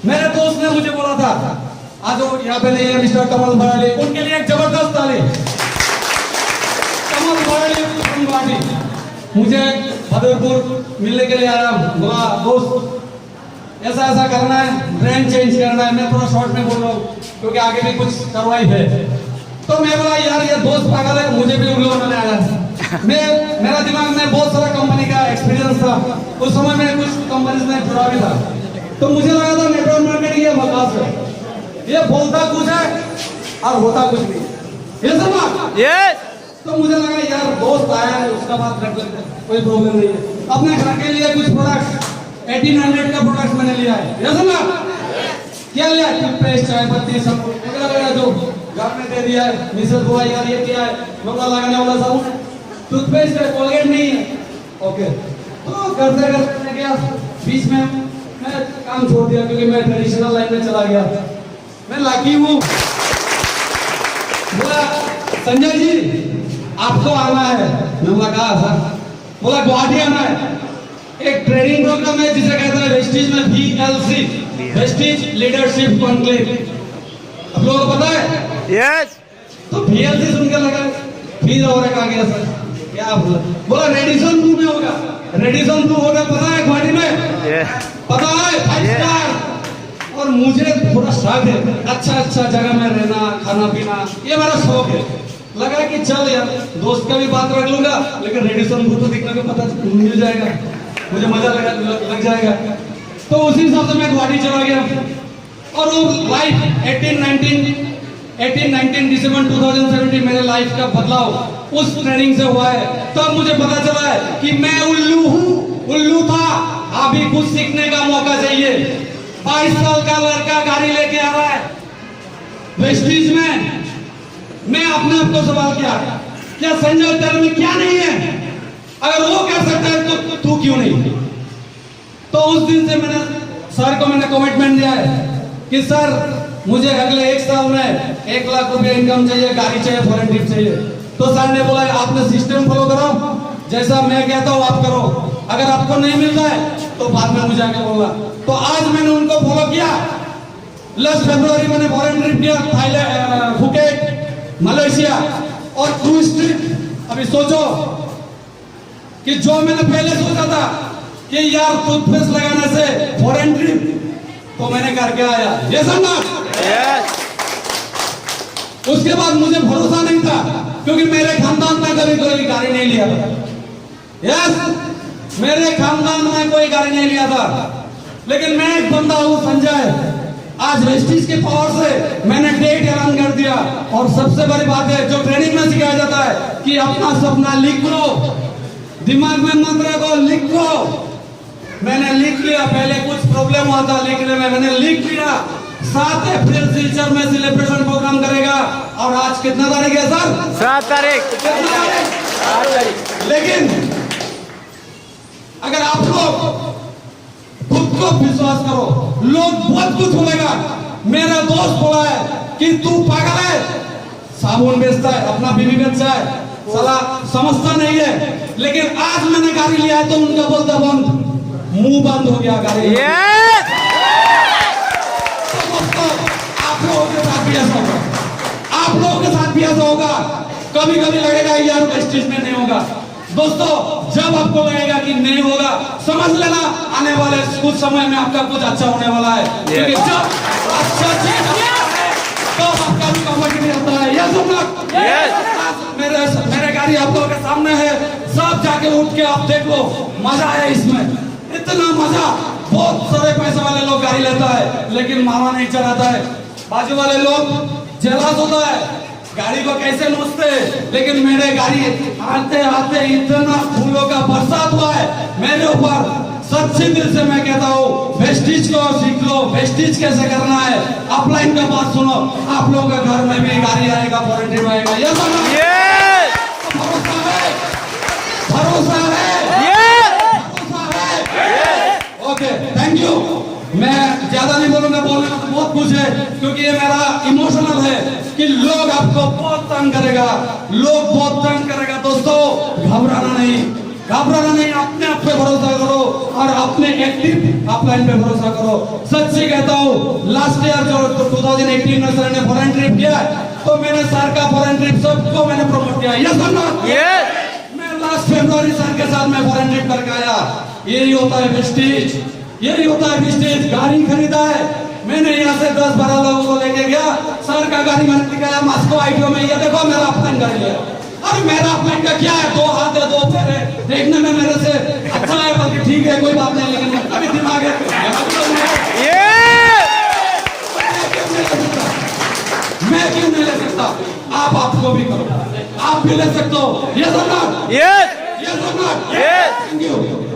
मेरे दोस्त ने मुझे बोला था आज वो यहाँ पे नहीं है मिस्टर कमल भराली, उनके लिए एक जबरदस्त ताली। कमल भराली from गुवाहाटी मुझे भदरपुर मिलने के लिए आया, बोला दोस्त ऐसा ऐसा करना है, ब्रांड चेंज करना है। मैं थोड़ा शॉर्ट में बोल रहा हूँ क्योंकि आगे भी कुछ करवाई है। तो मैं बोला यार ये दोस्त पागल है, मुझे भी उल्लू बनाने आया। मेरा दिमाग में बहुत सारा कंपनी का एक्सपीरियंस था, उस समय में कुछ कंपनी में जुड़ा भी था। तो मुझे लगा था नेटवर्क मार्केटिंग ये बकवास है, ये बोलता कुछ है और होता कुछ नहीं, ये समझ। यस। तो मुझे लगा यार दोस्त आया है उसका बात रख लेते हैं, कोई प्रॉब्लम नहीं है। अपने घर के लिए कुछ प्रोडक्ट 1800 का प्रोडक्ट मैंने लिया है, ये समझ। क्या लिया? टूथपेस्ट, चाय पत्ती, सब वगैरह जो घर में दे दिया है। मिसेस बुआ यार ये किया है, लोग लगाने वाला साबुन, टूथपेस्ट है, कोलगेट नहीं है। ओके, तो करते करते गया, बीच में मैं काम छोड़ दिया क्योंकि मैं ट्रेडिशनल लाइन में चला गया। मैं लाकी हूँ। बोला संजय जी आपको आना है। मैं बोला कहा सर? बोला गुवाहाटी आना है, एक ट्रेनिंग प्रोग्राम है जिसे कहते हैं वेस्टिज में VLC, वेस्टिज लीडरशिप कॉन्क्लेव। आप लोगों को पता है? यस। तो VLC सुनकर लगा फिर और एक आ गया सर, क्या बोला? बोला रेडिसन 2 में होगा। रेडिसन 2 होगा, पता है गुवाहाटी में? पता है? 5 स्टार। और मुझे थोड़ा शौक है अच्छा जगह में रहना, खाना पीना, ये मेरा शौक है। लगा कि चल यार दोस्त का भी बात रख लूंगा, लेकिन रेडिसन 2 तो दिखने को पता मिल जाएगा, मुझे मजा लग जाएगा। तो उसी हिसाब से मैं गुवाहाटी चला गया और वो लाइफ 18-19 दिसंबर 2017 मेरे लाइफ का बदलाव उस ट्रेनिंग से हुआ है। तब मुझे पता चला है कि मैं उल्लू हूँ, उल्लू था, अभी कुछ सीखने का मौका चाहिए। 22 साल का लड़का गाड़ी लेके आ रहा है वेस्टिज में। मैं अपने आप को सवाल किया, क्या संजय तेरे में क्या नहीं है? अगर वो कर सकता है तो तू क्यों नहीं? तो उस दिन से मैंने सर को कमिटमेंट दिया है कि सर मुझे अगले 1 साल में 1 लाख रुपए इनकम चाहिए, गाड़ी चाहिए, फॉरेन ट्रिप चाहिए। तो सर ने बोला आपने सिस्टम फॉलो करो, जैसा मैं कहता हूँ आप करो, अगर आपको नहीं मिलता है तो बाद में मुझे आके बोलना। तो आज मैंने उनको फॉलो किया। लास्ट फरवरी मैंने फॉरेन ट्रिप किया, थाईलैंड, फुकेट, मलेशिया और क्रूज ट्रिप। अभी सोचो कि जो मैंने पहले सोचा था कि यार टूथपेस्ट लगाने से फॉरेन ट्रिप, तो मैंने करके आया, ये समझा। उसके बाद मुझे भरोसा नहीं था क्योंकि मेरे खानदान में कभी कोई गाड़ी नहीं लिया था। यस, मेरे खानदान में कोई गाड़ी नहीं लिया था, लेकिन मैं एक बंदा हूँ संजय, आज वेस्टिज के पावर से मैंने डेट ऐलान कर दिया। और सबसे बड़ी बात है जो ट्रेनिंग में सिखाया जाता है कि अपना सपना लिख लो, दिमाग में मत रखो, लिखो। मैंने लिख लिया, पहले कुछ प्रॉब्लम हुआ था लिखने में, मैंने लिख लिया। 7 अप्रैल सिलचर में सेलिब्रेशन प्रोग्राम करेगा। और आज कितना तारीख है सर? 7 तारीख। कितना तारीख? लेकिन अगर आप लोग खुद को विश्वास करो, लोग बहुत कुछ बोलेगा। मेरा दोस्त बोला है कि तू पागल है, साबुन बेचता है, अपना बीवी बेचता है, साला समझता नहीं है। लेकिन आज मैंने गाड़ी लिया है तो उनका बोलता बंद, मुंह बंद हो गया गाड़ी। तो दोस्तों आप लोगों के साथ भी ऐसा होगा, आप लोगों के साथ भी ऐसा होगा। कभी कभी लगेगा यार वेस्टिज में नहीं होगा। दोस्तों जब आपको लगेगा कि नहीं होगा, समझ लेना आने वाले कुछ समय में आपका कुछ अच्छा होने वाला है। क्योंकि जब अच्छा चीज होता है तो आपका भी कॉम्पिटिशन आता है। यस मेरे गाड़ी आप लोगों के सामने है, सब जाके उठ के आप देख लो, मजा है इसमें, इतना मजा। बहुत सारे पैसे वाले लोग गाड़ी लेता है लेकिन मामा नहीं चलाता है, बाजू वाले लोग जेलस होता है गाड़ी को कैसे नोचते, लेकिन मेरे गाड़ी आते आते इतना फूलों का बरसात हुआ है मेरे ऊपर। सच्चे दिल से मैं कहता हूँ वेस्टिज को सीख लो, वेस्टिज कैसे करना है। अपलाइन का बात सुनो, आप लोगों के घर में भी गाड़ी आएगा, फॉरेन ट्रिप आएगा। ये भरोसा है, भरोसा है। Okay, thank you. मैं ज्यादा नहीं बोलूंगा, बोलने में बहुत कुछ है क्योंकि ये मेरा इमोशनल है कि लोग आपको बहुत तंग करेगा, लोग बहुत तंग करेगा। दोस्तों घबराना नहीं, घबराना नहीं, अपने आप पे भरोसा करो और अपने एक्टिव अपलाइन पे भरोसा करो। सच्ची कहता हूँ, लास्ट ईयर जो 2018 में सर ने फॉरेन ट्रिप किया, तो मैंने सर का फॉरेन ट्रिप सबको मैंने प्रमोट किया। यस और नो? मैं लास्ट फरवरी सर के साथ मैं फॉरेन ट्रिप करके आया। यही होता है प्रेस्टीज, यही होता है प्रेस्टीज। गाड़ी खरीदा है मैंने, यहाँ से 10-12 लोगों को लेके गया, सर का गाड़ी मैंने दिखाया मॉस्को आईटीओ में, ये देखो मेरा अपलाइन गाड़ी है। अरे मेरा अपलाइन का क्या है, 2 हाथ है 2 पैर है, देखने में मेरे से अच्छा है, बल्कि ठीक है कोई बात नहीं, लेकिन अभी दिमाग है मैं क्यों नहीं ले सकता? आप आपको भी करो, आप भी ले सकते हो। यस और नॉट? यस। यस और नॉट? यस। Thank you.